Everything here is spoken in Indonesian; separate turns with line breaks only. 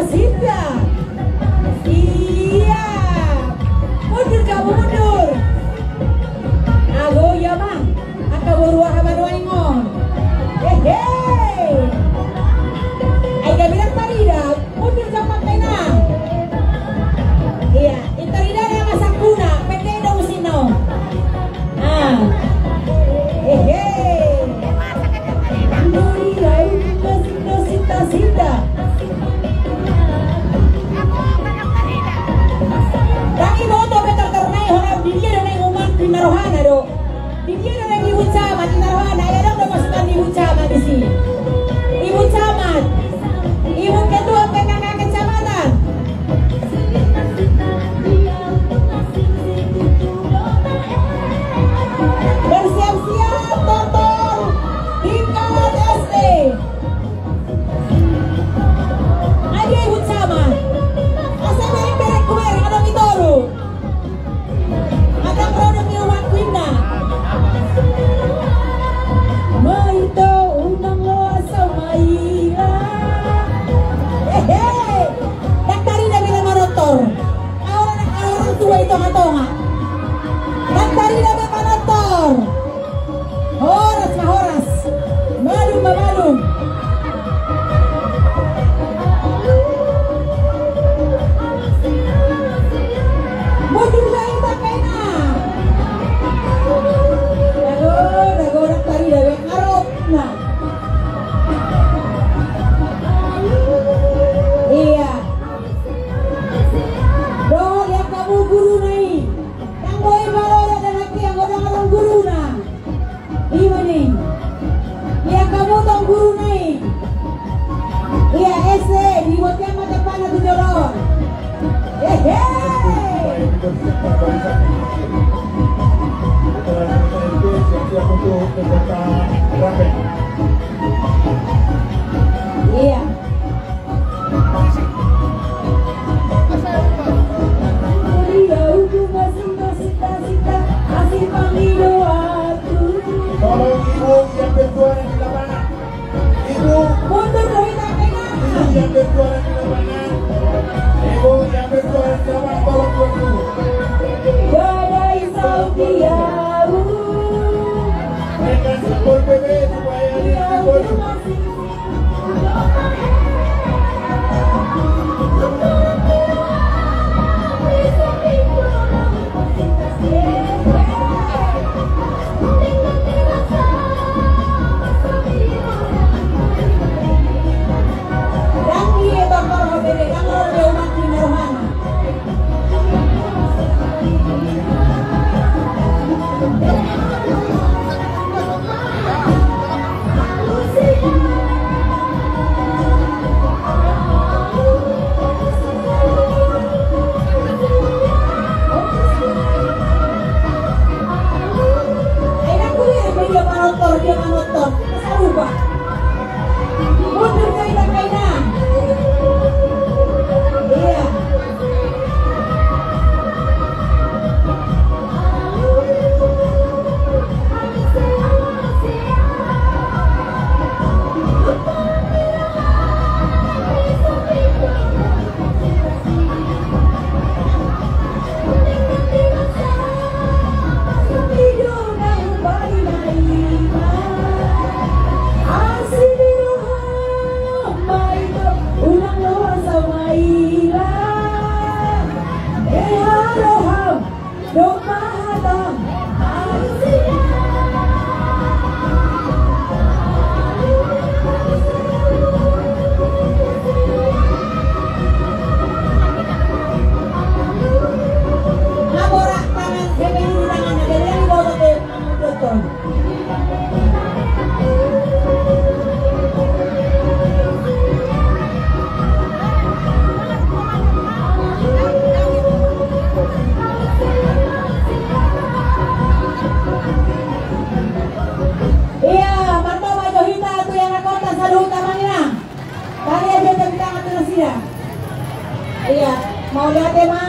Sinta. Siap. Mundur kamu mundur. Ago ya mah. Aka buruah haban waingon. Hehe. Aika bilang tarida. Mundur sama pena. Iya. Itarida yang masak guna. Pende dong sino. Ah. Hehe. Sinta. Tangi moto betar ternai horab di dia dan umat di narohana do. Di dia dan ibu camat di narohana ya dong udah masukkan ibu camat di sini. Ibu camat, ibu ketua PKK kecamatan. Bersiap-siap tonton di Kalat SD. Ayo ibu camat. Asa main berek kumer ada mitoro. Ada produk ni umat kuina. Maito unang lo asa maila. Hehe. Daktari na bilang manotor. Orang tua itu ngatonga. Daktari na bilang manotor. Horas mahoras. Malum mamalum. Mundur dari pakainya. Dago daktari dawe karot nah. Iya. Doh yang kamu guru nai. Yang boy balora dan laki yang orang guru na. Iya nih. Yang kamu tong guru nai. Iya ese dibuatnya mata panah tu jorong. Hehe.
Siap untuk peserta rapid.
Iya.
Tolong ibu yang berjuara di lapangan. Ibu
Mundur dari takenya.
yang berjuara di lapangan. Ibu yang berjuara di lapangan tolong mundur.
Badai Sautiau.
Mereka support PB supaya disebut.
Dan dia bakal HBD kalau dia umat di Narohana. Dia manotor, masa ubah. Mundur dari takenya. Iya. Iya, mau lihat ya, Ma?